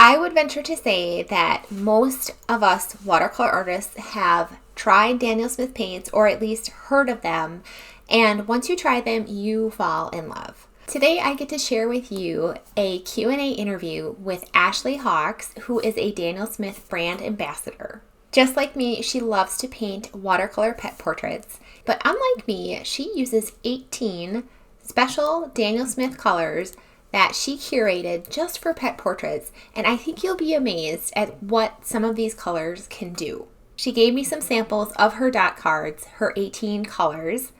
I would venture to say that most of us watercolor artists have tried Daniel Smith paints or at least heard of them. And once you try them, you fall in love. Today I get to share with you a Q&A interview with Ashley Hawks, who is a Daniel Smith brand ambassador. Just like me, she loves to paint watercolor pet portraits. But unlike me, she uses 18 special Daniel Smith colors that she curated just for pet portraits, and I think you'll be amazed at what some of these colors can do. She gave me some samples of her dot cards, her 18 colors,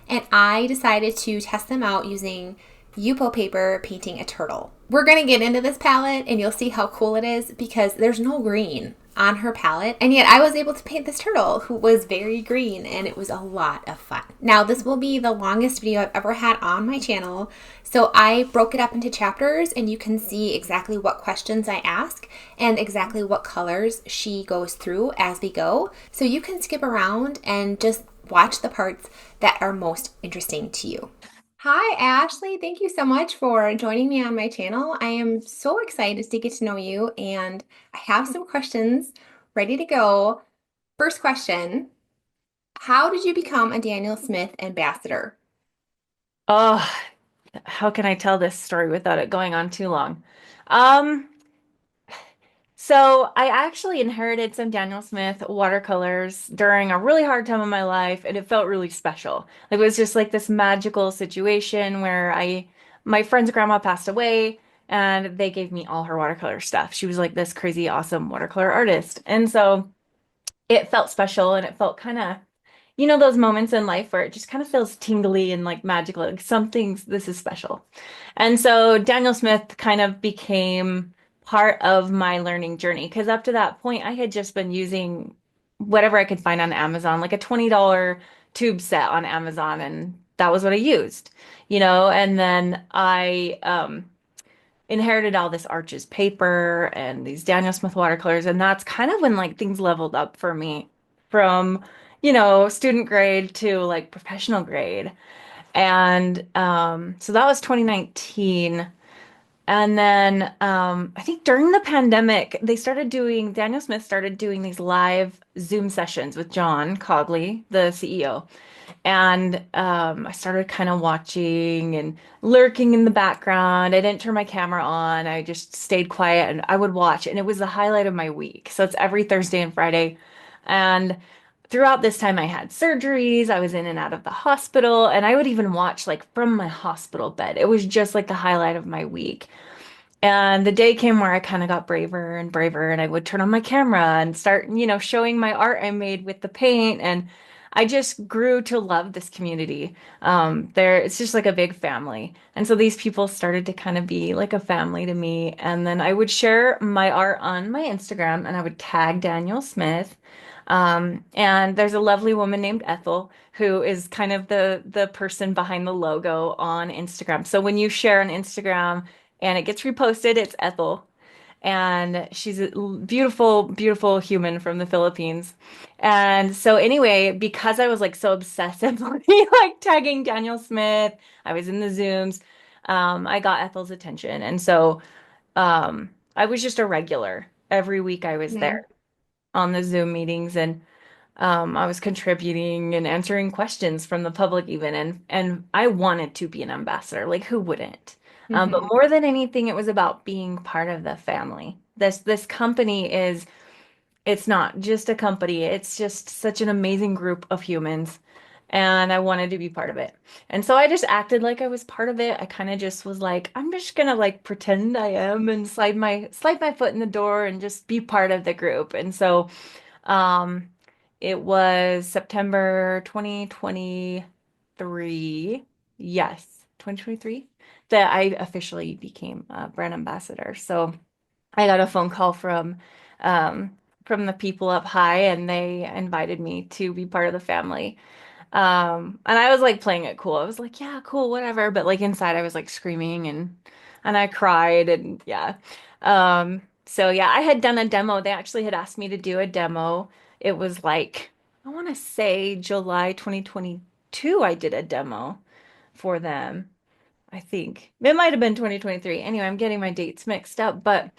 and I decided to test them out using Yupo paper painting a turtle. We're going to get into this palette and you'll see how cool it is because there's no green on her palette, and yet I was able to paint this turtle who was very green, and it was a lot of fun. Now this will be the longest video I've ever had on my channel, so I broke it up into chapters and you can see exactly what questions I ask and exactly what colors she goes through as we go, so you can skip around and just watch the parts that are most interesting to you. Hi, Ashley. Thank you so much for joining me on my channel. I am so excited to get to know you, and I have some questions ready to go. First question, how did you become a Daniel Smith ambassador? Oh, how can I tell this story without it going on too long? Um, so I actually inherited some Daniel Smith watercolors during a really hard time in my life, and it felt really special. It was just like this magical situation where my friend's grandma passed away, and they gave me all her watercolor stuff. She was like this crazy, awesome watercolor artist. And so it felt special, and it felt kind of those moments in life where it just kind of feels tingly and like magical, like something's this is special. And so Daniel Smith kind of became part of my learning journey because up to that point, I had just been using whatever I could find on Amazon, like a $20 tube set on Amazon, and that was what I used, and then I inherited all this Arches paper and these Daniel Smith watercolors, and that's kind of when like things leveled up for me from, student grade to like professional grade. And so that was 2019. And then I think during the pandemic, Daniel Smith started doing these live Zoom sessions with John Cogley, the CEO. And I started kind of watching and lurking in the background. I didn't turn my camera on. I just stayed quiet and I would watch. And it was the highlight of my week. So it's every Thursday and Friday. And throughout this time, I had surgeries. I was in and out of the hospital. And I would even watch like from my hospital bed. It was just like the highlight of my week. And the day came where I kind of got braver and braver, and I would turn on my camera and start, showing my art I made with the paint. And I just grew to love this community. It's just like a big family. And so these people started to kind of be like a family to me. And then I would share my art on my Instagram and I would tag Daniel Smith. And there's a lovely woman named Ethel who is kind of the person behind the logo on Instagram. So when you share on Instagram, and it gets reposted. It's Ethel. And she's a beautiful, beautiful human from the Philippines. And so anyway, because I was like so obsessively like tagging Daniel Smith, I was in the Zooms, I got Ethel's attention. And so I was just a regular. Every week I was Mhm. there on the Zoom meetings, and I was contributing and answering questions from the public even, and I wanted to be an ambassador. Like who wouldn't? But Mhm. more than anything, it was about being part of the family. This company it's not just a company. It's just such an amazing group of humans, and I wanted to be part of it. And so I just acted like I was part of it. I kind of just was like, I'm just gonna like pretend I am and slide my foot in the door and just be part of the group. And so um, it was September 2023. Yes, 2023 that I officially became a brand ambassador. So I got a phone call um, from the people up high, and they invited me to be part of the family. And I was like playing it cool. I was like, yeah, cool, whatever. But like inside I was like screaming and I cried and yeah. So yeah, I had done a demo. They actually had asked me to do a demo. It was like, I want to say July 2022 I did a demo for them. I think. It might have been 2023. Anyway, I'm getting my dates mixed up, but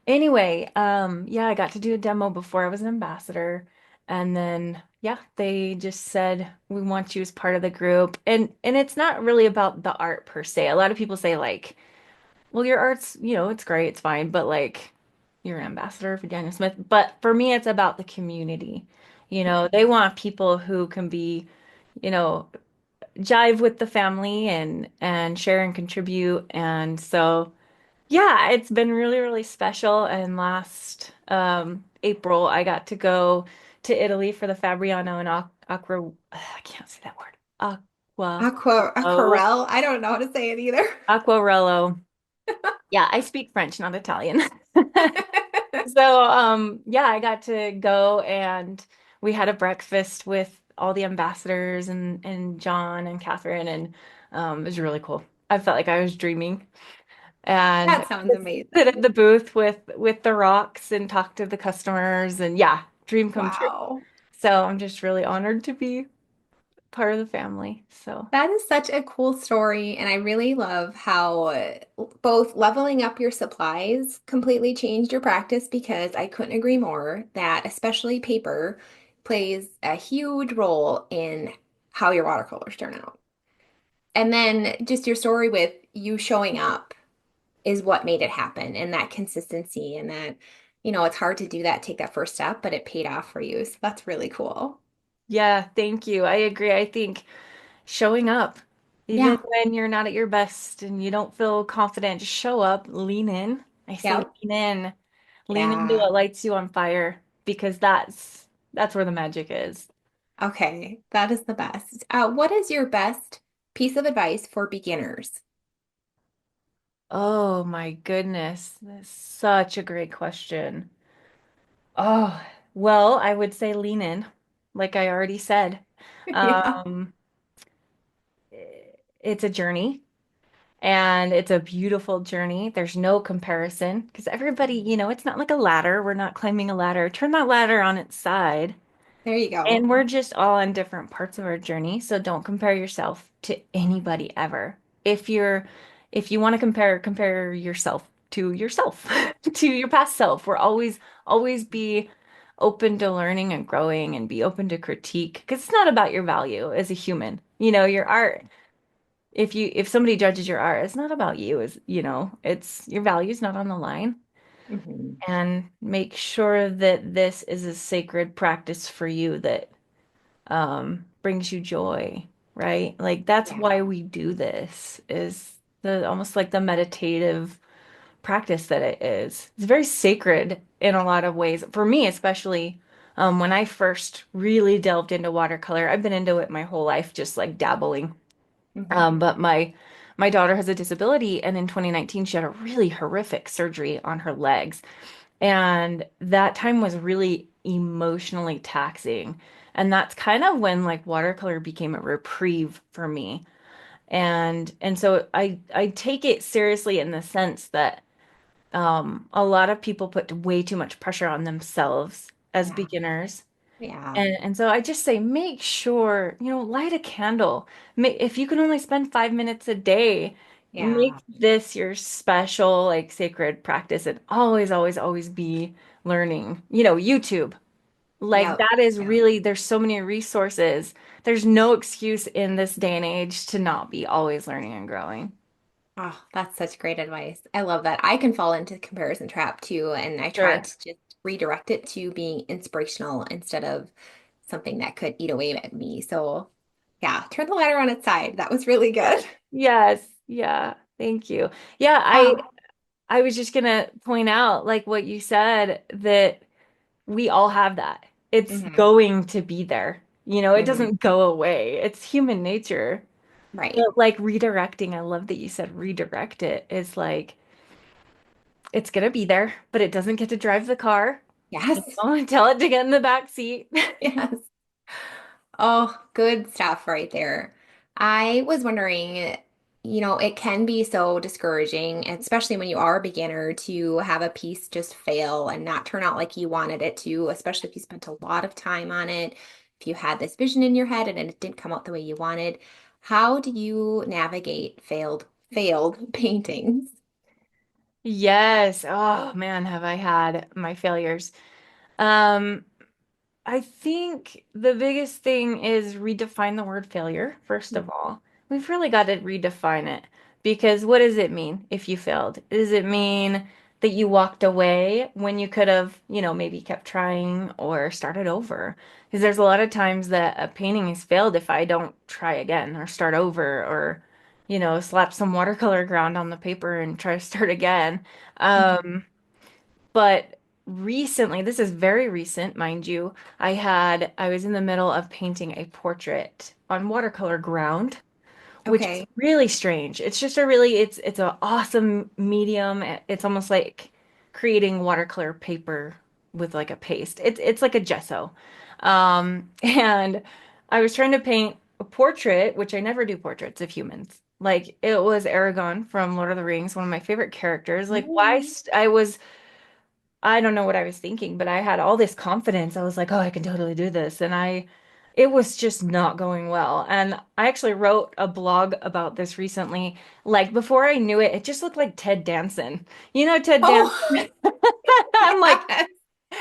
Anyway, yeah, I got to do a demo before I was an ambassador. And then yeah, they just said we want you as part of the group. And it's not really about the art per se. A lot of people say like, well, your art's, it's great, it's fine, but like you're an ambassador for Daniel Smith. But for me, it's about the community. They want people who can be, you know, jive with the family and share and contribute. And so yeah, it's been really, really special. And last April, I got to go to Italy for the Fabriano and Aqua, I can't say that word. Aquarello. Aquarelle. I don't know how to say it either. Aquarello. Yeah, I speak French, not Italian. So, yeah, I got to go and we had a breakfast with all the ambassadors and John and Catherine, and it was really cool. I felt like I was dreaming. And That sounds just sit at amazing. the booth with the rocks and talk to the customers, and yeah, dream come true. Wow. So I'm just really honored to be part of the family. So That is such a cool story, and I really love how both leveling up your supplies completely changed your practice because I couldn't agree more that especially paper plays a huge role in how your watercolors turn out. And then just your story with you showing up is what made it happen, and that consistency and that, it's hard to do that, take that first step, but it paid off for you. So that's really cool. yeah, thank you. I agree. I think showing up, even Yeah. when you're not at your best and you don't feel confident, just show up, lean in. I say Yep. lean into Yeah. what lights you on fire because that's where the magic is. Okay, that is the best. What is your best piece of advice for beginners? Oh my goodness, that's such a great question. Oh, well, I would say lean in, like I already said. Yeah, Um, it's a journey and it's a beautiful journey. There's no comparison because everybody, it's not like a ladder. We're not climbing a ladder. Turn that ladder on its side. there you go. And we're just all on different parts of our journey, so don't compare yourself to anybody ever. If you're if you want to compare yourself, to your past self. We're always be open to learning and growing and be open to critique because it's not about your value as a human. Your art, if somebody judges your art, it's not about you, it's your value's not on the line. Mhm. And make sure that this is a sacred practice for you that brings you joy, right? Like that's Yeah, why we do this is the almost like the meditative practice that it is. It's very sacred in a lot of ways. For me, especially when I first really delved into watercolor, I've been into it my whole life, just like dabbling. hmm But my daughter has a disability, and in 2019, she had a really horrific surgery on her legs. And that time was really emotionally taxing. And that's kind of when like watercolor became a reprieve for me. And so I take it seriously in the sense that a lot of people put way too much pressure on themselves as yeah, beginners. yeah, And so I just say make sure, light a candle. If you can only spend 5 minutes a day, yeah. make this your special, like sacred practice and always, always, always be learning. YouTube. Like Yep. that is Yep. really, there's so many resources. There's no excuse in this day and age to not be always learning and growing. Oh, that's such great advice. I love that. I can fall into the comparison trap too, and I try Sure. to just redirect it to being inspirational instead of something that could eat away at me. So, yeah, turn the ladder on its side. That was really good. Yes. Yeah. Thank you. Yeah, I Um, I was just gonna point out, like what you said, that we all have that. It's mhm, going to be there. It mhm. doesn't go away. It's human nature. Right. But like redirecting, I love that you said redirect it. It's like it's gonna be there, but it doesn't get to drive the car. Yes. Tell it to get in the back seat. Yes. Oh, good stuff right there. I was wondering, it can be so discouraging, especially when you are a beginner, to have a piece just fail and not turn out like you wanted it to, especially if you spent a lot of time on it, if you had this vision in your head and it didn't come out the way you wanted. How do you navigate failed paintings? Yes. Oh man, have I had my failures. Um, I think the biggest thing is redefine the word failure, first of all. We've really got to redefine it because what does it mean if you failed? Does it mean that you walked away when you could have, maybe kept trying or started over? Because there's a lot of times that a painting has failed if I don't try again or start over or, slap some watercolor ground on the paper and try to start again. Mhm. But recently, this is very recent, mind you, I was in the middle of painting a portrait on watercolor ground, which is Okay. really strange. It's just a really, it's an awesome medium. It's almost like creating watercolor paper with like a paste. It's like a gesso. And I was trying to paint a portrait, which I never do portraits of humans. Like it was Aragon from Lord of the Rings, one of my favorite characters. Like why Ooh. st I don't know what I was thinking, but I had all this confidence. I was like, oh, I can totally do this. It was just not going well. And I actually wrote a blog about this recently. Like before I knew it, it just looked like Ted Danson. You know, Ted Danson. Oh, I'm like, yes.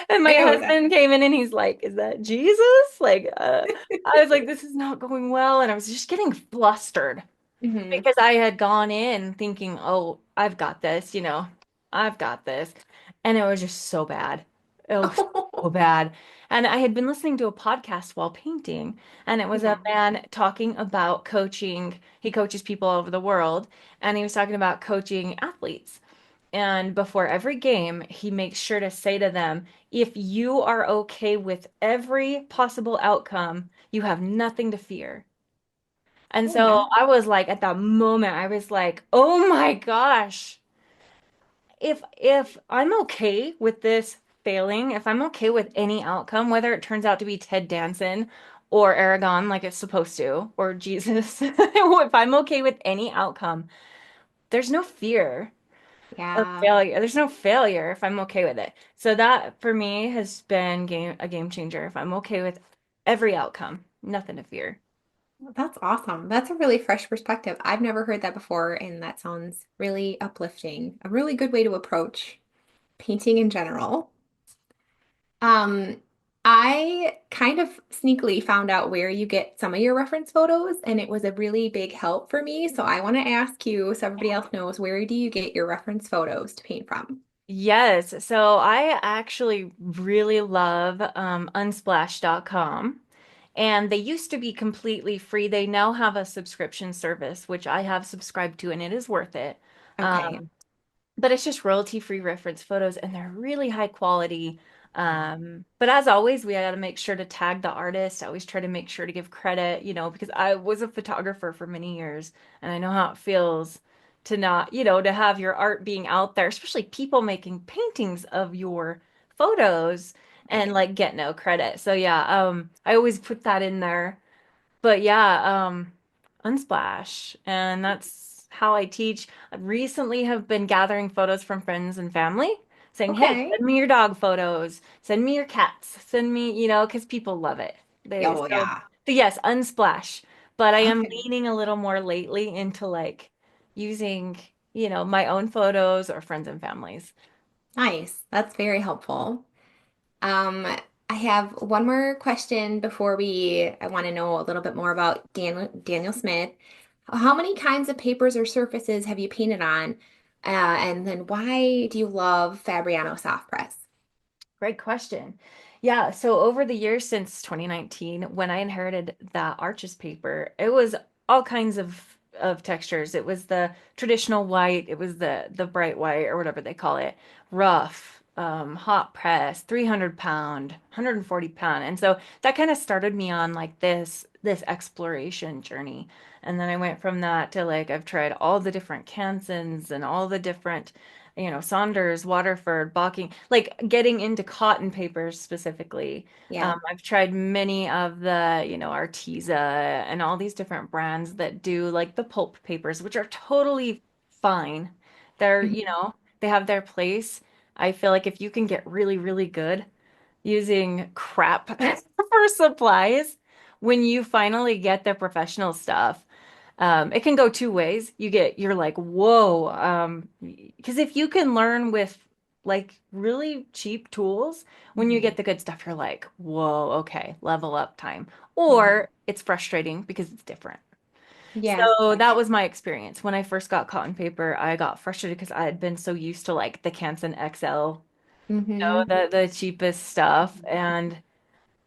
and my I know that. husband came in and he's like, is that Jesus? Like, I was like, this is not going well. And I was just getting flustered Hmm. because I had gone in thinking, oh, I've got this, I've got this. And it was just so bad. It was so bad. And I had been listening to a podcast while painting, and it was a Yeah. man talking about coaching. He coaches people all over the world, and he was talking about coaching athletes. And before every game, he makes sure to say to them, if you are okay with every possible outcome, you have nothing to fear. And Oh, so that. I was like, at that moment, I was like, oh my gosh, if I'm okay with this failing, if I'm okay with any outcome, whether it turns out to be Ted Danson or Aragon like it's supposed to, or Jesus, if I'm okay with any outcome, there's no fear of Yeah. failure. There's no failure if I'm okay with it. So that for me has been a game changer. If I'm okay with every outcome, nothing to fear. That's awesome. That's a really fresh perspective. I've never heard that before, and that sounds really uplifting. A really good way to approach painting in general. Um, I kind of sneakily found out where you get some of your reference photos, and it was a really big help for me. So I want to ask you, so everybody else knows, where do you get your reference photos to paint from? Yes, so I actually really love unsplash.com. And they used to be completely free. They now have a subscription service, which I have subscribed to, and it is worth it. Okay. But it's just royalty-free reference photos, and they're really high quality. But as always, we got to make sure to tag the artist. I always try to make sure to give credit, because I was a photographer for many years, and I know how it feels to not, to have your art being out there, especially people making paintings of your photos and Right. like get no credit. So yeah, I always put that in there. But yeah, Unsplash. And that's how I teach. I recently have been gathering photos from friends and family, saying, hey, Okay. send me your dog photos, send me your cats, send me, because people love it. Oh, So yeah. yes, Unsplash. But I am Okay. leaning a little more lately into like using, my own photos or friends and families. Nice. That's very helpful. Um, I have one more question before I want to know a little bit more about Daniel Smith. How many kinds of papers or surfaces have you painted on? And then why do you love Fabriano soft press? Great question. Yeah, so over the years since 2019, when I inherited that Arches paper, it was all kinds of textures. It was the traditional white, it was the bright white or whatever they call it, rough, hot press, 300 pound, 140 pound. And so that kind of started me on like this exploration journey. And then I went from that to like I've tried all the different Kansans and all the different Saunders, Waterford, Balking, like getting into cotton papers specifically. Yeah. I've tried many of the, Arteza and all these different brands that do like the pulp papers, which are totally fine. They're, Mhm. they have their place. I feel like if you can get really, really good using crap for supplies, when you finally get the professional stuff, It can go two ways. You're like, whoa. Because if you can learn with like really cheap tools, when you Hmm. get the good stuff, you're like, whoa, okay, level up time. Hmm. Or it's frustrating because it's different. Yes. So that was my experience. When I first got cotton paper, I got frustrated because I had been so used to like the Canson XL, Hmm. the cheapest stuff.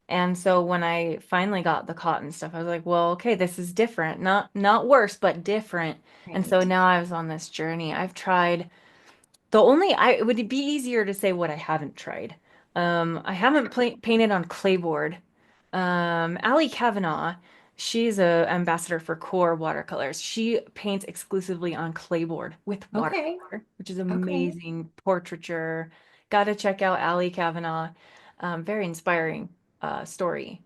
And so when I finally got the cotton stuff, I was like, well, okay, this is different. Not worse, but different. And so Right. now I was on this journey. I've tried the only I it would be easier to say what I haven't tried. I haven't painted on clayboard. Allie Kavanaugh, she's a ambassador for Core Watercolors. She paints exclusively on clayboard with Okay. watercolor, which is Okay. amazing portraiture. Got to check out Allie Kavanaugh. Very inspiring story.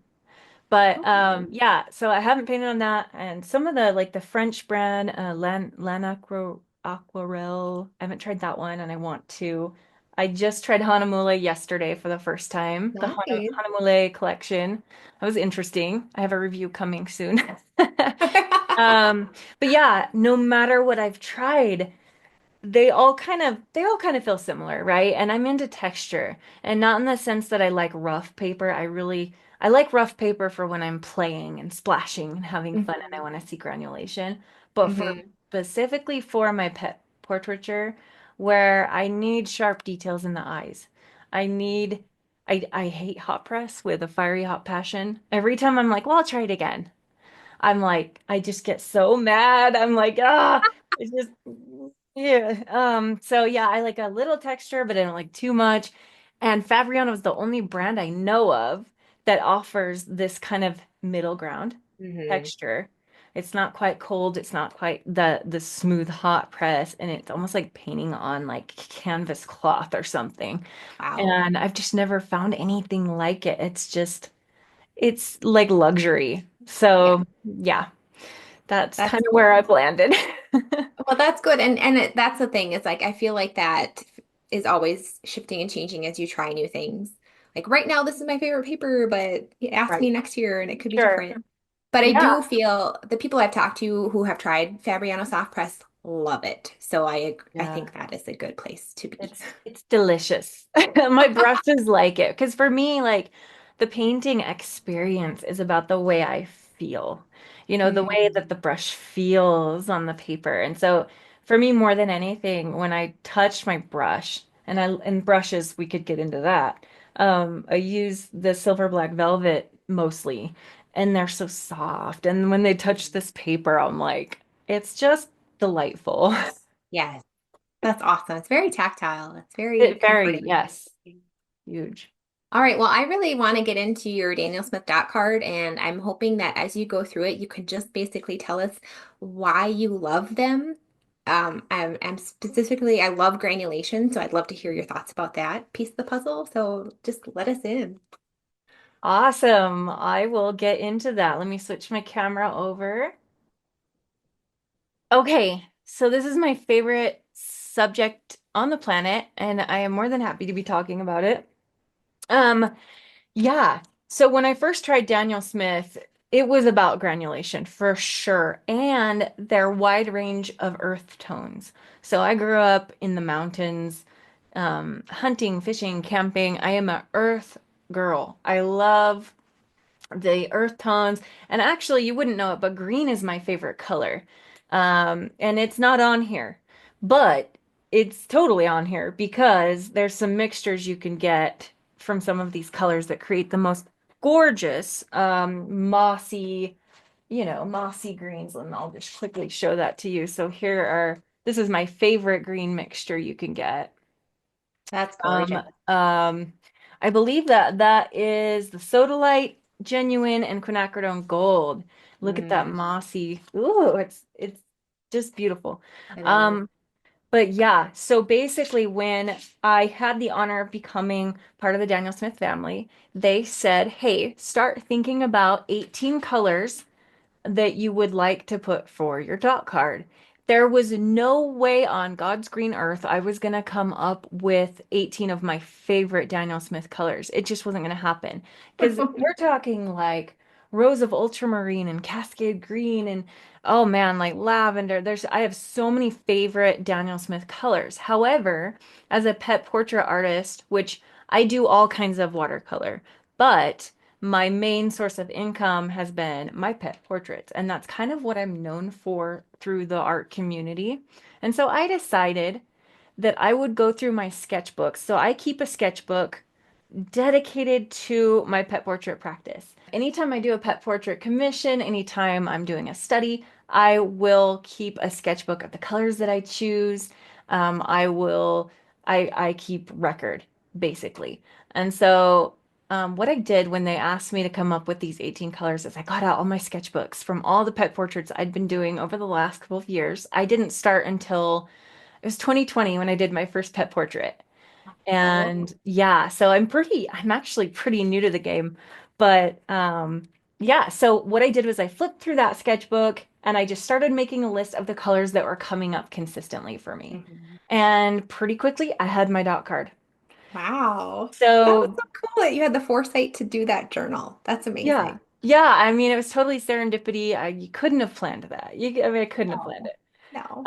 But Okay. yeah, so I haven't painted on that, and some of the like the French brand Lan Aquarelle, I haven't tried that one, and I want to. I just tried Hanamule yesterday for the first time, the Nice. Hanamule collection. That was interesting. I have a review coming soon. But yeah, no matter what I've tried, they all kind of feel similar, right? And I'm into texture and not in the sense that I like rough paper. I like rough paper for when I'm playing and splashing and having fun and I Hmm. want to see granulation. But for Hmm. specifically for my pet portraiture where I need sharp details in the eyes. I need I hate hot press with a fiery hot passion. Every time I'm like, well, I'll try it again. I'm like, I just get so mad. I'm like, it's just, yeah. So yeah, I like a little texture, but I don't like too much. And Fabriano is the only brand I know of that offers this kind of middle ground Hmm. texture. It's not quite cold, it's not quite the smooth hot press, and it's almost like painting on like canvas cloth or something. Wow. And I've just never found anything like it. It's like luxury. Yeah. So, yeah, that's That's kind of where cool. I've landed. Well, that's good. That's the thing. It's like I feel like that is always shifting and changing as you try new things. Like right now, this is my favorite paper, but ask Right. me next year and it could be Sure. different. But I Yeah. do feel the people I've talked to who have tried Fabriano soft press love it. So I Yeah. think that is a good place to be. It's delicious. My brushes like it because for me, like the painting experience is about the way I feel. The way Mm, that the brush feels on the paper. And so for me, more than anything, when I touch my brush, and brushes, we could get into that. I use the silver black velvet mostly, and they're so soft. And when they touch this paper, I'm like, it's just delightful. yes, that's awesome. It's very tactile. It's very It very, comforting. yes, huge. All right. Well, I really want to get into your Daniel Smith dot card, and I'm hoping that as you go through it, you can just basically tell us why you love them. I'm specifically, I love granulation, so I'd love to hear your thoughts about that piece of the puzzle. So just let us in. Awesome. I will get into that. Let me switch my camera over. Okay, so this is my favorite subject on the planet, and I am more than happy to be talking about it. Um, yeah. So when I first tried Daniel Smith, it was about granulation for sure, and their wide range of earth tones. So I grew up in the mountains, hunting, fishing, camping. I am a earth girl. I love the earth tones. And actually, you wouldn't know it, but green is my favorite color. And it's not on here, but it's totally on here because there's some mixtures you can get from some of these colors that create the most gorgeous, mossy greens. And I'll just quickly show that to you. This is my favorite green mixture you can get. That's Um, gorgeous. um, I believe that is the Sodalite Genuine and Quinacridone Gold. Look at that Mm, mossy. Ooh, it's just beautiful. it is. Um, but yeah, so basically when I had the honor of becoming part of the Daniel Smith family, they said, "Hey, start thinking about 18 colors that you would like to put for your dot card." There was no way on God's green earth I was going to come up with 18 of my favorite Daniel Smith colors. It just wasn't going to happen because we're talking like rows of ultramarine and cascade green and oh man, like lavender. I have so many favorite Daniel Smith colors. However, as a pet portrait artist, which I do all kinds of watercolor, but my main source of income has been my pet portraits, and that's kind of what I'm known for through the art community. And so I decided that I would go through my sketchbooks. So I keep a sketchbook dedicated to my pet portrait practice. Anytime I do a pet portrait commission, anytime I'm doing a study, I will keep a sketchbook of the colors that I choose. I will, I keep record basically. And so, what I did when they asked me to come up with these 18 colors is I got out all my sketchbooks from all the pet portraits I'd been doing over the last couple of years. I didn't start until it was 2020 when I did my first pet portrait. Oh. And yeah, so I'm actually pretty new to the game. But yeah, so what I did was I flipped through that sketchbook and I just started making a list of the colors that were coming up consistently for me. Mhm. And pretty quickly I had my dot card. Wow. That was So so cool that you had the foresight to do that journal. That's yeah. amazing. Yeah, I mean it was totally serendipity. You couldn't have planned that. I mean I couldn't have planned No. it. No.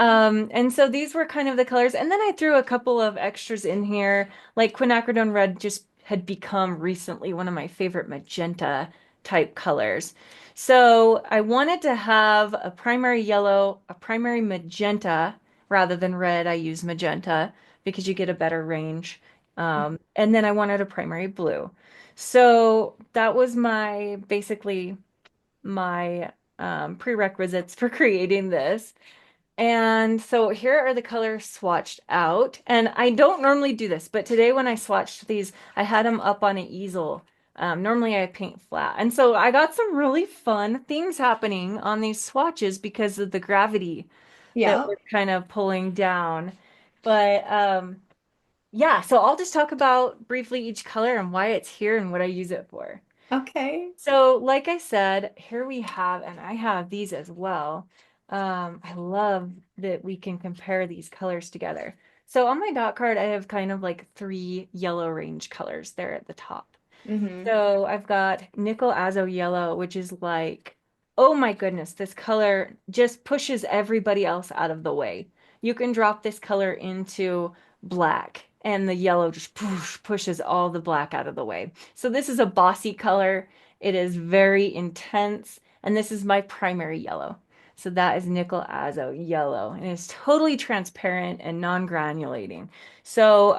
And so these were kind of the colors. And then I threw a couple of extras in here. Like Quinacridone Red just had become recently one of my favorite magenta type colors. So I wanted to have a primary yellow, a primary magenta rather than red. I use magenta because you get a better range. And then I wanted a primary blue. So that was my basically my prerequisites for creating this. And so here are the colors swatched out. And I don't normally do this, but today when I swatched these, I had them up on an easel. Normally I paint flat. And so I got some really fun things happening on these swatches because of the gravity that we're Yep. kind of pulling down. But yeah, so I'll just talk about briefly each color and why it's here and what I use it for. Okay. So, like I said, here we have, and I have these as well. I love that we can compare these colors together. So on my dot card, I have kind of like three yellow range colors there at the top. Mm-hmm. So I've got nickel azo yellow, which is like, oh my goodness, this color just pushes everybody else out of the way. You can drop this color into black, and the yellow just pushes all the black out of the way. So this is a bossy color. It is very intense, and this is my primary yellow. So that is nickel azo yellow, and it's totally transparent and non-granulating. So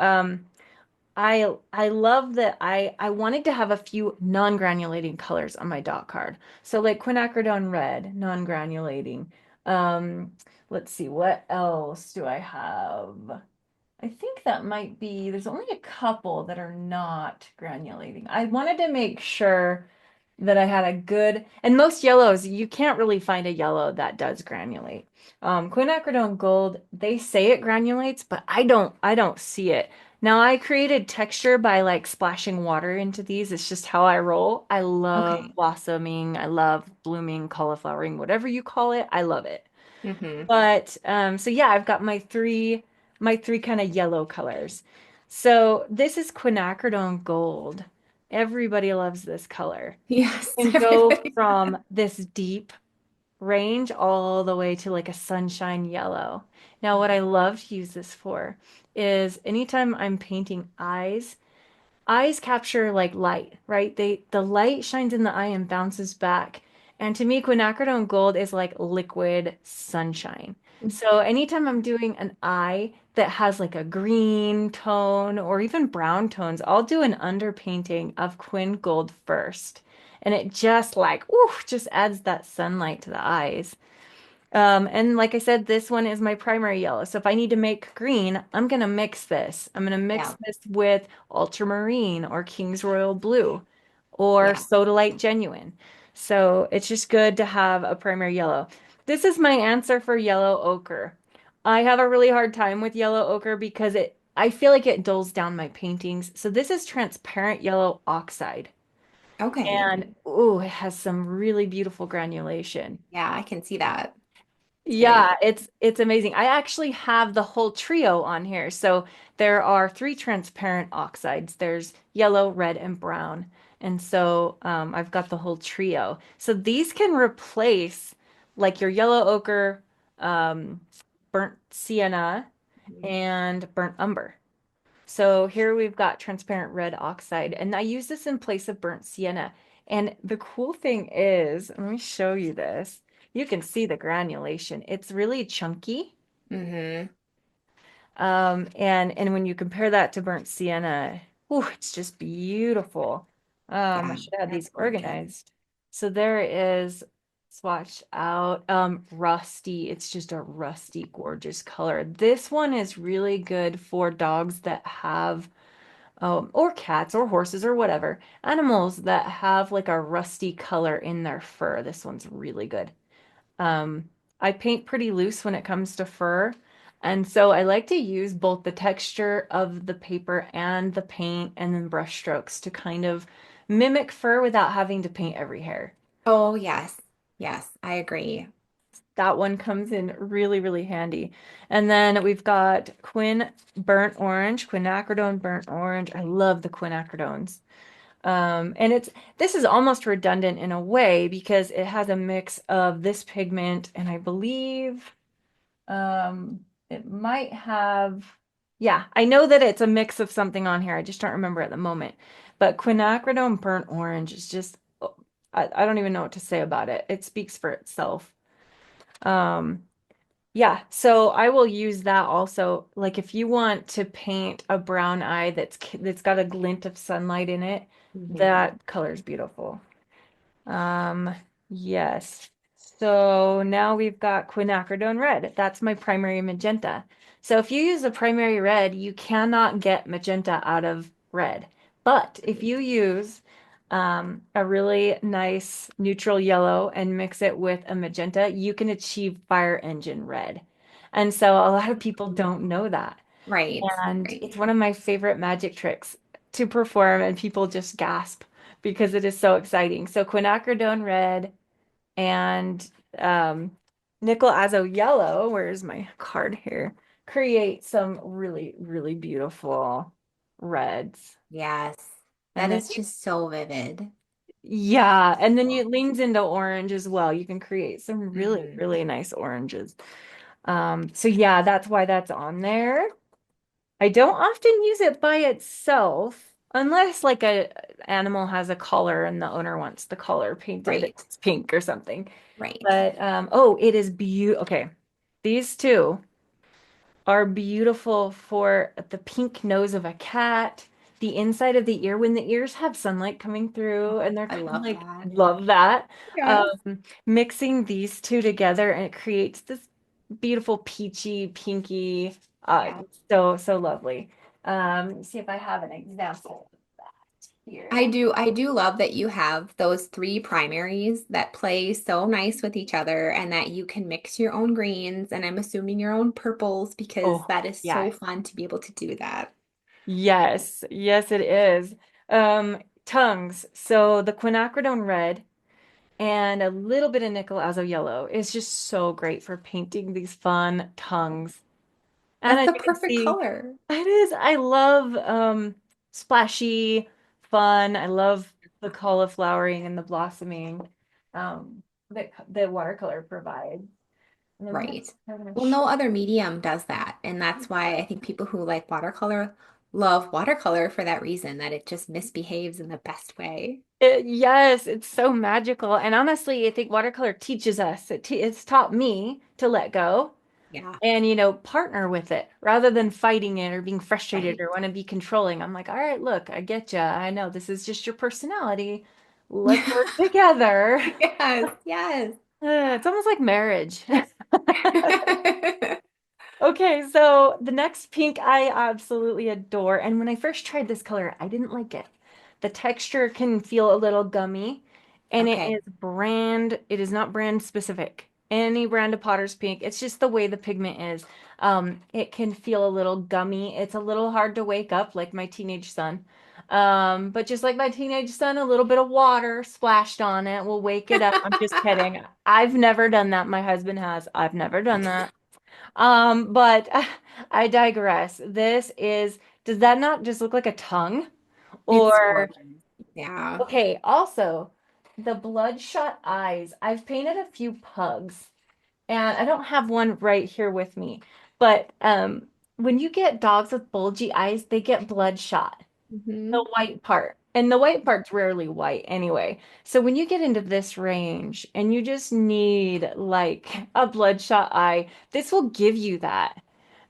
I love that I wanted to have a few non-granulating colors on my dot card. So like Quinacridone Red, non-granulating. Um, let's see, what else do I have? I think that might be, there's only a couple that are not granulating. I wanted to make sure that I had a good, and most yellows, you can't really find a yellow that does granulate. Quinacridone Gold, they say it granulates, but I don't see it. Now I created texture by like splashing water into these. It's just how I roll. I love Okay. blossoming. I love blooming, cauliflowering, whatever you call it. I love it. Mm-hmm. But so yeah, I've got my three kind of yellow colors. So this is Quinacridone Gold. Everybody loves this color. Yes, You can go everybody. from this deep range all the way to like a sunshine yellow. Now, what I love to use this for is anytime I'm painting eyes capture like light, right? The light shines in the eye and bounces back. And to me, quinacridone gold is like liquid sunshine. So anytime I'm doing an eye that has like a green tone or even brown tones, I'll do an underpainting of quin gold first. And it just like, ooh, just adds that sunlight to the eyes. And like I said, this one is my primary yellow. So if I need to make green, I'm going to mix this. I'm going to mix Yeah. this with Ultramarine or King's Royal Blue or Yeah. Sodalite Genuine. So it's just good to have a primary yellow. This is my answer for yellow ochre. I have a really hard time with yellow ochre because I feel like it dulls down my paintings. So this is transparent yellow oxide. Okay. And ooh, it has some really beautiful granulation. Yeah, I can see that. It's very Yeah, pretty. it's amazing. I actually have the whole trio on here. So there are three transparent oxides. There's yellow, red, and brown. And so I've got the whole trio. So these can replace like your yellow ochre, um, burnt sienna, Mhm. and burnt umber. So here we've got transparent red oxide, and I use this in place of burnt sienna. And the cool thing is, let me show you this. You can see the granulation. It's really chunky. Mm-hmm. And when you compare that to burnt sienna, ooh, it's just beautiful. I Yeah, should have that's these gorgeous. organized. So there is swatched out rusty. It's just a rusty, gorgeous color. This one is really good for dogs that have or cats or horses or whatever, animals that have like a rusty color in their fur. This one's really good. Um, I paint pretty loose when it comes to fur. And so I like to use both the texture of the paper and the paint and then brush strokes to kind of mimic fur without having to paint every hair. Oh, yes. Yes, I agree. That one comes in really, really handy. And then we've got Quinacridone burnt orange. I love the quinacridones. And this is almost redundant in a way because it has a mix of this pigment and I believe it might have, yeah, I know that it's a mix of something on here. I just don't remember at the moment. But quinacridone burnt orange is just, oh, I don't even know what to say about it. It speaks for itself. Um, yeah, so I will use that also. Like if you want to paint a brown eye that's got a glint of sunlight in it, Hmm. that color is beautiful. Um, yes. So now we've got quinacridone red. That's my primary magenta. So if you use a primary red, you cannot get magenta out of red. But if you use a really nice neutral yellow and mix it with a magenta, you can achieve fire engine red. And so a lot of people don't know that. Right, And right. it's one of my favorite magic tricks to perform, and people just gasp because it is so exciting. So quinacridone red and nickel azo yellow, where's my card here? Create some really, really beautiful reds. Yes. And That then is just so vivid. yeah, and then it leans into orange as well. You can create some really, Hmm. really nice oranges. So yeah, that's why that's on there. I don't often use it by itself unless like a animal has a collar and the owner wants the collar painted. Right, It's pink or something. right. But oh, it is beautiful. Okay. These two are beautiful for the pink nose of a cat, the inside of the ear when the ears have sunlight coming through and they're I kind of love like that. love that. Yes. Mixing these two together and it creates this beautiful peachy, pinky, Yeah. so lovely. Let me see if I have an example of that here. I do love that you have those three primaries that play so nice with each other and that you can mix your own greens and I'm assuming your own purples because Oh, that is yeah. so fun to be able to do that. Yes, yes, it is. Tongues. So the quinacridone red and a little bit of nickel azo yellow is just so great for painting these fun tongues. And That's as the you can perfect see, color. it is. I love splashy, fun. I love the cauliflowering and the blossoming that the watercolor provides. And then Right. I'm gonna Well, no other medium does that. And that's why I think people who like watercolor love watercolor for that reason, that it just misbehaves in the best way. Yes, it's so magical. And honestly, I think watercolor teaches us. It's taught me to let go Yeah. and, partner with it rather than fighting it or being frustrated Right. or want to be controlling. I'm like, all right, look, I get you. I know this is just your personality. Let's work together. Yes, yes. It's almost like marriage. Okay, so the next pink I absolutely adore. And when I first tried this color, I didn't like it. The texture can feel a little gummy, and Okay. it is not brand specific. Any brand of Potter's pink, it's just the way the pigment is. It can feel a little gummy. It's a little hard to wake up, like my teenage son. But just like my teenage son, a little bit of water splashed on it will wake it up. I'm just kidding. I've never done that. My husband has. I've never done that. But I digress. Does that not just look like a tongue? It's Or, gorgeous. Yeah. okay, also, the bloodshot eyes. I've painted a few pugs, and I don't have one right here with me, but when you get dogs with bulgy eyes, they get bloodshot. The Hmm. white part. And the white part's rarely white anyway. So when you get into this range and you just need like a bloodshot eye, this will give you that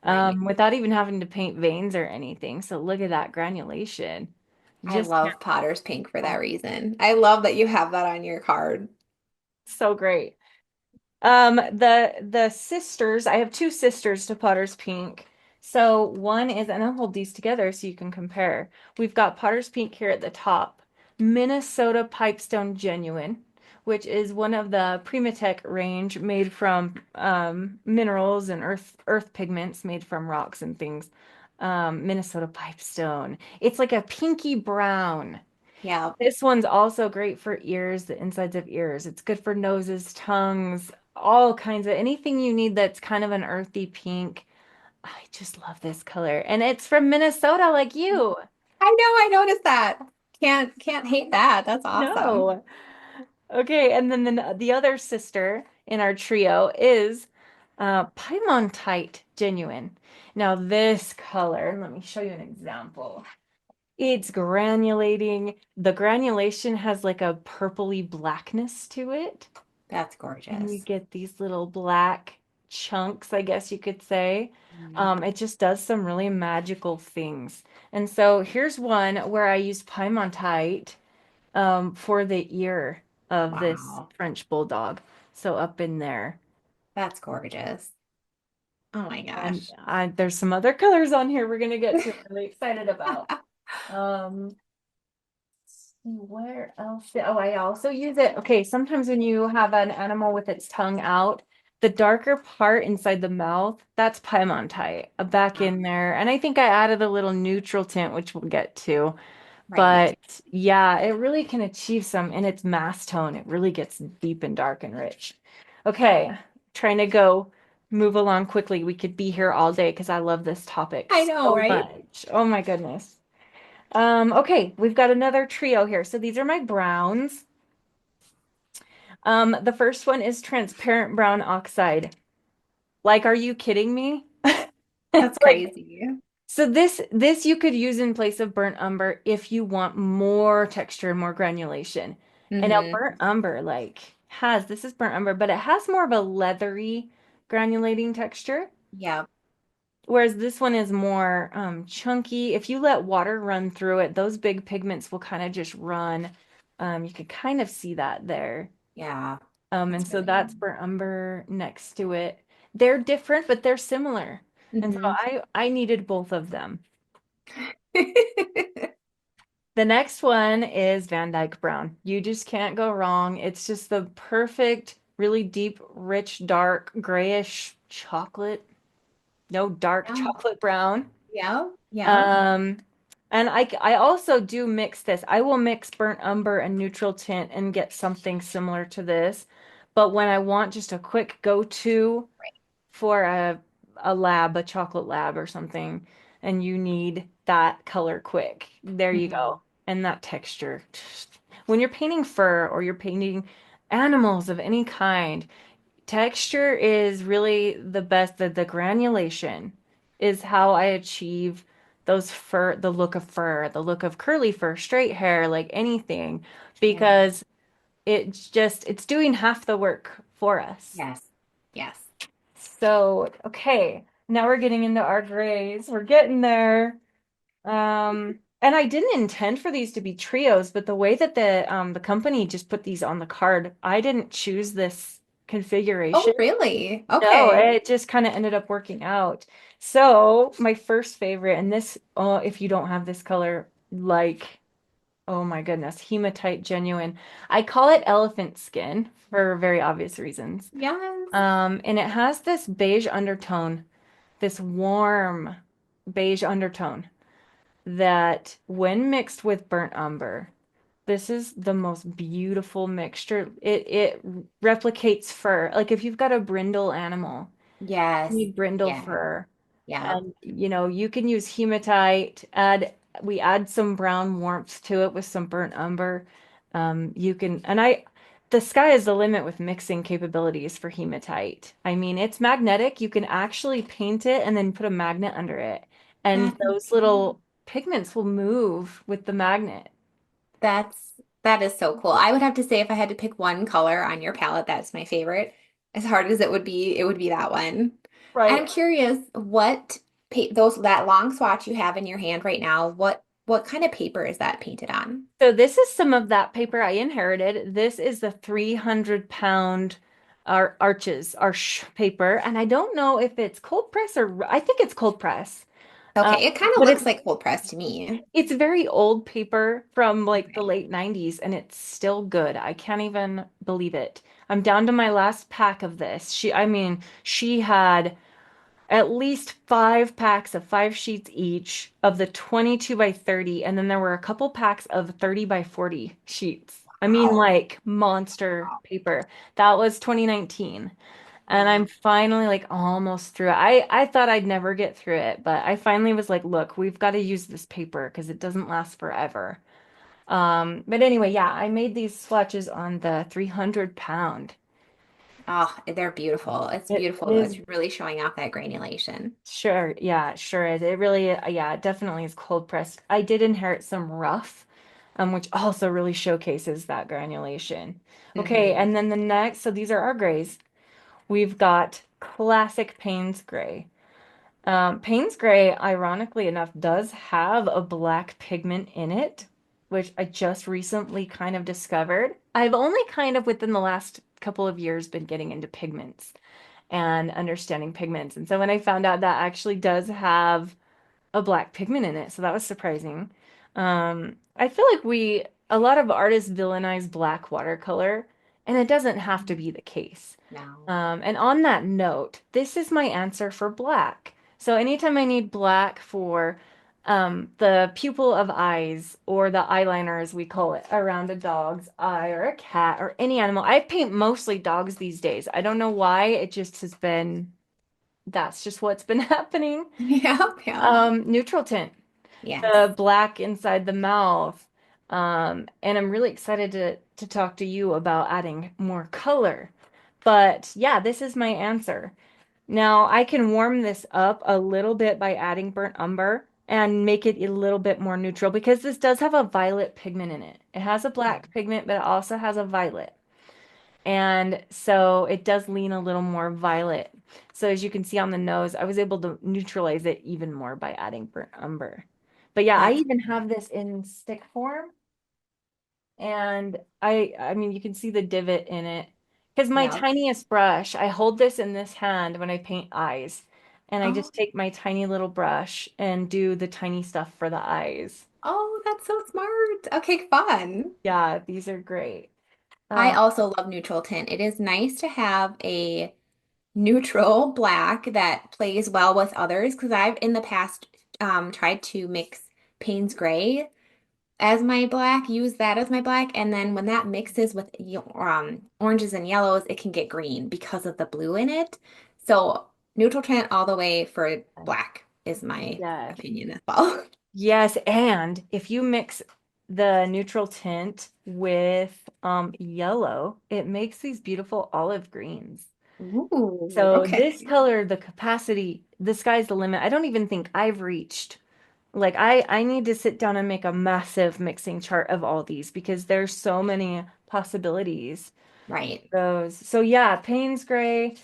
Right. without even having to paint veins or anything. So look at that granulation. I Just love Potter's Pink for that reason. I love that you have that on your card. so great. The sisters, I have two sisters to Potter's Pink. So one is, and I'll hold these together so you can compare. We've got Potter's Pink here at the top, Minnesota Pipestone Genuine, which is one of the Primatech range made from minerals and earth pigments made from rocks and things. Minnesota Pipestone. It's like a pinky brown. Yeah. This one's also great for ears, the insides of ears. It's good for noses, tongues, all kinds of anything you need that's kind of an earthy pink. I just love this color. And it's from Minnesota like you. I know, I noticed that. Can't hate that. That's awesome. No. Okay, and then the other sister in our trio is Piemontite Genuine. Now this color, let me show you an example. It's granulating. The granulation has like a purpley blackness to it. That's And you gorgeous. get these little black chunks, I guess you could say. Mm. It just does some really magical things. And so here's one where I used Piemontite for the ear of this Wow. French bulldog. So up in there. That's gorgeous. Oh my And gosh. there's some other colors on here we're gonna get to. I'm really excited about. Um, Where else? Oh, I also use it. Okay, sometimes when you have an animal with its tongue out, the darker part inside the mouth, that's Piemontite back in there. And I think I added a little neutral tint, which we'll get to. Right. But yeah, it really can achieve some in its mass tone. It really gets deep and dark and rich. Okay, trying to move along quickly. We could be here all day because I love this topic I know, so right? much. Oh my goodness. Okay, we've got another trio here. So these are my browns. The first one is transparent brown oxide. Like, are you kidding me? That's Like, crazy. so this you could use in place of burnt umber if you want more texture and more granulation. And now Hmm. burnt umber this is burnt umber, but it has more of a leathery granulating texture. Yeah. Whereas this one is more chunky. If you let water run through it, those big pigments will kind of just run. You could kind of see that there. Yeah. And That's so really that's burnt umber next to it. They're different, but they're similar. And so nice. I needed both of them. The next one is Van Dyke Brown. You just can't go wrong. It's just the perfect, really deep, rich, dark, grayish chocolate. No, dark Yeah. chocolate brown. Yeah. Yeah. Um, and I also do mix this. I will mix burnt umber and neutral tint and get something similar to this. But when I want just a quick go-to for a chocolate lab or something, and you need that color quick, there you Mhm. go. And that texture. When you're painting fur or you're painting animals of any kind, texture is really the best. The granulation is how I achieve those fur, the look of fur, the look of curly fur, straight hair, like anything, Yeah. because it's doing half the work for us. Yes. Yes. So, okay, now we're getting into our grays. We're getting there. And I didn't intend for these to be trios, but the way that the company just put these on the card, I didn't choose this configuration. Oh, really? No, Okay. it just kind of ended up working out. So my first favorite, and this, oh, if you don't have this color, oh my goodness, Hematite Genuine. I call it elephant skin for very obvious reasons. Yes. And it has this beige undertone, this warm beige undertone. that when mixed with burnt umber, this is the most beautiful mixture. It replicates fur. Like if you've got a brindle animal, you Yes. need brindle Yeah. fur. Yeah. And you can use hematite, we add some brown warmth to it with some burnt umber. You can and I The sky is the limit with mixing capabilities for hematite. I mean, it's magnetic. You can actually paint it and then put a magnet under it. And That's those little pigments will move with the magnet. that is so cool. I would have to say if I had to pick one color on your palette, that's my favorite. As hard as it would be that one. And I'm Right. curious, what those that long swatch you have in your hand right now, what kind of paper is that painted on? So this is some of that paper I inherited. This is the 300 pound arches paper, and I don't know if it's cold press or I think it's cold press. Um, Okay, it kind of but looks like cold press to me. it's very old paper from like the Okay. late 90s, and it's still good. I can't even believe it. I'm down to my last pack of this. I mean, she had at least 5 packs of 5 sheets each of the 22 by 30, and then there were a couple packs of 30 by 40 sheets. I mean, Wow. like monster paper. That was 2019. And I'm Wow. finally like almost through it. I thought I'd never get through it, but I finally was like, look, we've got to use this paper because it doesn't last forever. But anyway, yeah, I made these swatches on the 300 pound. Oh, they're beautiful. It's It beautiful. is. It's really showing off that granulation. Sure, yeah, sure is. It really, yeah, it definitely is cold pressed. I did inherit some rough, which also really showcases that granulation. Okay, Hmm. and then the next, so these are our grays. We've got classic Payne's gray. Payne's gray, ironically enough, does have a black pigment in it, which I just recently kind of discovered. I've only kind of within the last couple of years been getting into pigments and understanding pigments. And so when I found out that actually does have a black pigment in it, so that was surprising. I feel like a lot of artists villainize black watercolor, and it doesn't have to be the case. No. And on that note, this is my answer for black. So anytime I need black for the pupil of eyes or the eyeliner, as we call it, around a dog's eye or a cat or any animal, I paint mostly dogs these days. I don't know why, it just has been, that's just what's been happening. Yep, yep. Neutral tint, Yes. the black inside the mouth. And I'm really excited to talk to you about adding more color. But yeah, this is my answer. Now I can warm this up a little bit by adding burnt umber and make it a little bit more neutral because this does have a violet pigment in it. It has a Yeah. black pigment, but it also has a violet. And so it does lean a little more violet. So as you can see on the nose, I was able to neutralize it even more by adding burnt umber. But yeah, I That's even have this in stick form. And I mean, you can see the divot in it. Because my yeah. tiniest brush, I hold this in this hand when I paint eyes. And I Oh, just take my tiny little brush and do the tiny stuff for the eyes. oh, that's so smart. Okay, fun. Yeah, these are great. I Um, also love neutral tint. It is nice to have a neutral black that plays well with others because I've in the past tried to mix Payne's gray as my black, use that as my black, and then when that mixes with oranges and yellows, it can get green because of the blue in it. So neutral tint all the way for black is my yes. opinion as well. Yes, and if you mix the neutral tint with yellow, it makes these beautiful olive greens. Ooh, So okay. this color, the capacity, the sky's the limit. I don't even think I've reached. Like I need to sit down and make a massive mixing chart of all these because there's so many possibilities. Right. Those. So yeah, Payne's gray.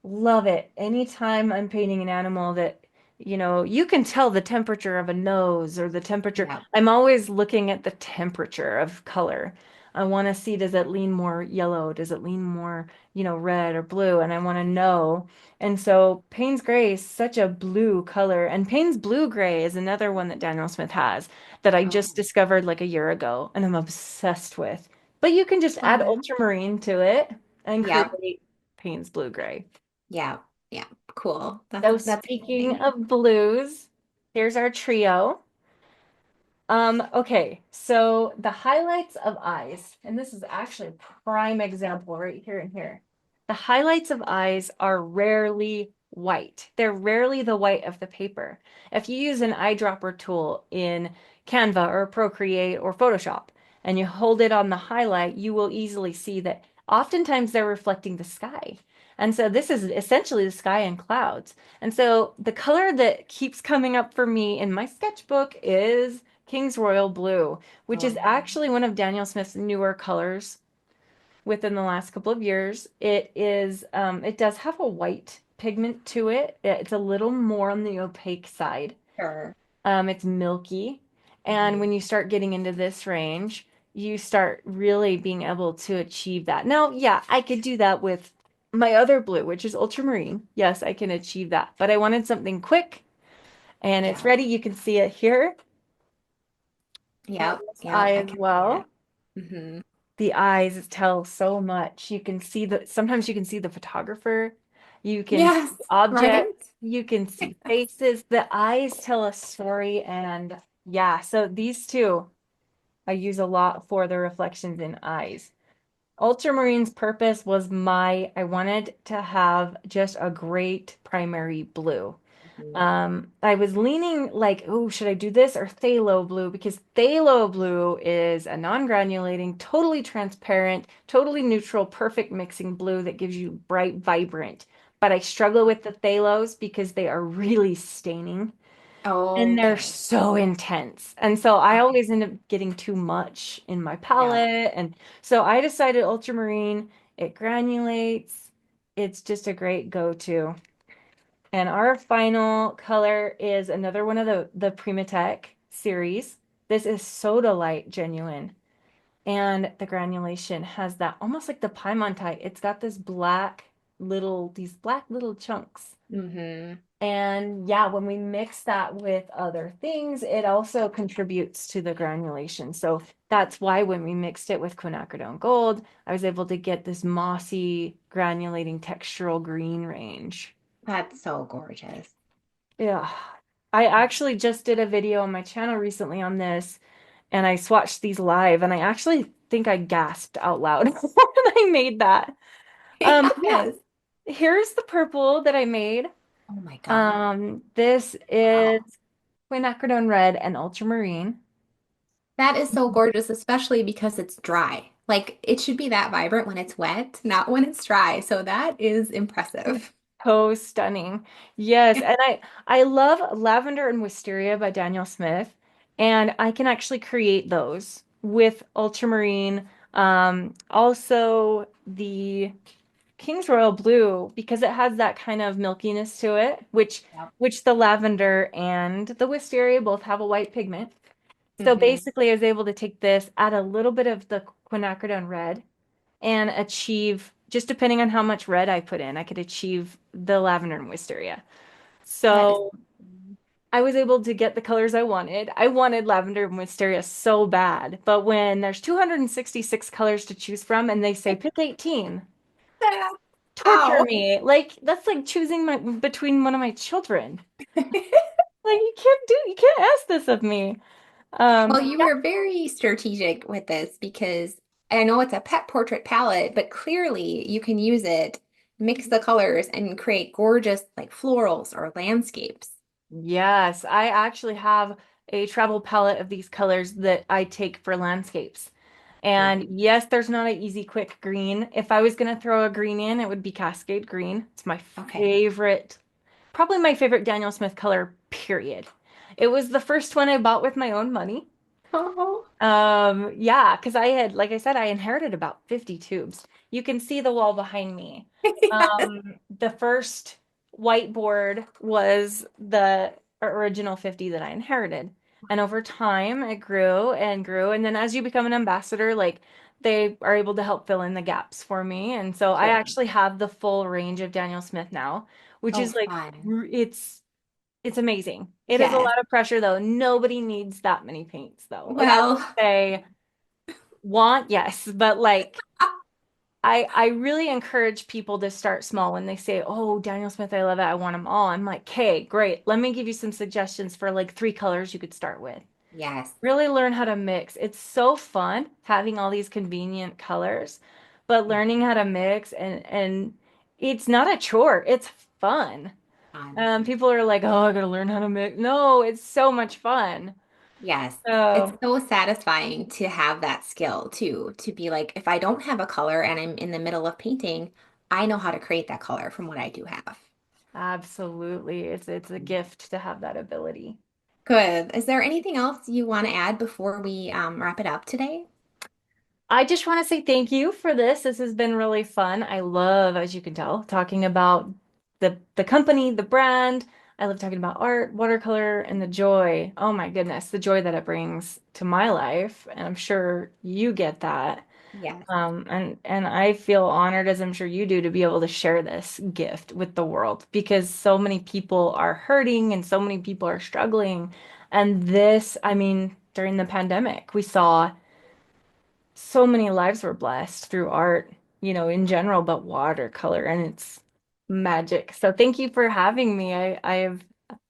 Love it. Anytime I'm painting an animal that, you can tell the temperature of a nose or the temperature. Yeah. I'm always looking at the temperature of color. I want to see, does it lean more yellow? Does it lean more, red or blue? And I want to know. And so Payne's gray is such a blue color. And Payne's blue gray is another one that Daniel Smith has that I Oh, just discovered like a year ago and I'm obsessed with. But you can just add fun. ultramarine to it and Yep. create Payne's blue gray. Yeah. Yeah. Cool. So That's speaking exciting. of blues, here's our trio. Okay, so the highlights of eyes, and this is actually a prime example right here and here. The highlights of eyes are rarely white. They're rarely the white of the paper. If you use an eyedropper tool in Canva or Procreate or Photoshop and you hold it on the highlight, you will easily see that oftentimes they're reflecting the sky. And so this is essentially the sky and clouds. And so the color that keeps coming up for me in my sketchbook is King's Royal Blue, which is Oh, actually one of Daniel Smith's newer colors within the last couple of years. It does have a white pigment to it. It's a little more on the opaque side. sure. It's milky. And Mhm. when you start getting into this range, you start really being able to achieve that. Now, yeah, I could do that with my other blue, which is ultramarine. Yes, I can achieve that. But I wanted something quick and it's Yeah. ready. You can see it here on Yep. this Yep. eye I as can see it. well. Hmm. The eyes tell so much. You can see sometimes you can see the photographer, you can see Yes. objects, Right. you can see faces. The eyes tell a story, and yeah, so these two I use a lot for the reflections in eyes. Ultramarine's purpose was I wanted to have just a great primary blue. Mhm. I was leaning like, oh, should I do this or phthalo blue? Because phthalo blue is a non-granulating, totally transparent, totally neutral, perfect mixing blue that gives you bright, vibrant. But I struggle with the phthalos because they are really staining and they're Okay. so intense. And so I Okay. always end up getting too much in my Yeah. palette. And so I decided ultramarine, it granulates. It's just a great go-to. And our final color is another one of the Primatech series. This is Sodalite Genuine. And the granulation has that almost like the Piemontite. It's got these black little chunks. Hmm. And yeah, when we mix that with other things, it also contributes to the granulation. So that's why when we mixed it with Quinacridone Gold, I was able to get this mossy, granulating textural green range. That's so gorgeous. Yeah. I actually just did a video on my channel recently on this, and I swatched these live, and I actually think I gasped out loud when I made that. Yeah, Yes. here's the purple that I made. Oh my God. This is Wow. Quinacridone Red and Ultramarine. That is so gorgeous, especially because it's dry. Like it should be that vibrant when it's wet, not when it's dry. So that is impressive. So stunning. Yes, and I love Lavender and Wisteria by Daniel Smith, and I can actually create those with ultramarine. Also the King's Royal Blue because it has that kind of milkiness to it, Yep. which the lavender and the wisteria both have a white pigment. So Hmm. basically, I was able to take this, add a little bit of the quinacridone red, and achieve, just depending on how much red I put in, I could achieve the lavender and wisteria. That is. So I was able to get the colors I wanted. I wanted lavender and wisteria so bad, but when there's 266 colors to choose from and they say pick 18, torture Ow. me. Like that's like choosing between one of my children. Like you can't ask this of me. Well, you were very strategic with this because I know it's a pet portrait palette, but clearly you can use it, mix the colors, and create gorgeous like florals or landscapes. Yes, I actually have a travel palette of these colors that I take for landscapes. And yes, there's not an easy, quick green. If I was going to throw a green in, it would be Cascade Green. It's my Okay. favorite, probably my favorite Daniel Smith color, period. It was the first one I bought with my own money. Oh. Yeah, because like I said, I inherited about 50 tubes. You can see the wall behind me. Yes. The first whiteboard was the original 50 that I inherited. And over time, it grew and grew. And then as you become an ambassador, like they are able to help fill in the gaps for me. And so I Sure. actually have the full range of Daniel Smith now, which Oh, is like, fun. it's amazing. It is a Yes. lot of pressure though. Nobody needs that many paints though. Like I Well, would say want, yes, but like I really encourage people to start small when they say, "Oh, Daniel Smith, I love it. I want them all." I'm like, "Okay, great. Let me give you some suggestions for like three colors you could start with." Yes. Really learn how to mix. It's so fun having all these convenient colors, but learning how to mix and it's not a chore. It's fun. Fun. People are like, "Oh, I gotta learn how to mix." No, it's so much fun. Yes. It's So so satisfying to have that skill too, to be like, if I don't have a color and I'm in the middle of painting, I know how to create that color from what I do have. absolutely, it's a gift to have that ability. Good. Is there anything else you want to add before we wrap it up today? I just want to say thank you for this. This has been really fun. I love, as you can tell, talking about the company, the brand. I love talking about art, watercolor, and the joy. Oh my goodness, the joy that it brings to my life. And I'm sure you get that. Yes. And I feel honored, as I'm sure you do, to be able to share this gift with the world because so many people are hurting and so many people are struggling. And this, I mean, during the pandemic, we saw so many lives were blessed through art, in general, but watercolor and it's magic. So thank you for having me. I have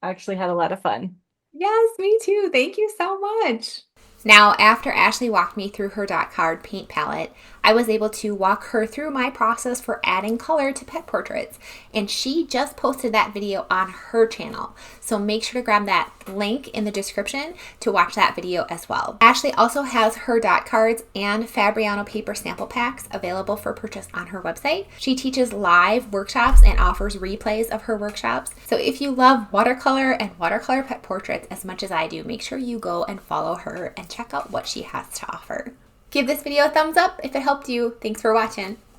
actually had a lot of fun. Yes, me too. Thank you so much. Now, after Ashley walked me through her dot card paint palette, I was able to walk her through my process for adding color to pet portraits, and she just posted that video on her channel. So make sure to grab that link in the description to watch that video as well. Ashley also has her dot cards and Fabriano paper sample packs available for purchase on her website. She teaches live workshops and offers replays of her workshops. So if you love watercolor and watercolor pet portraits as much as I do, make sure you go and follow her and check out what she has to offer. Give this video a thumbs up if it helped you. Thanks for watching.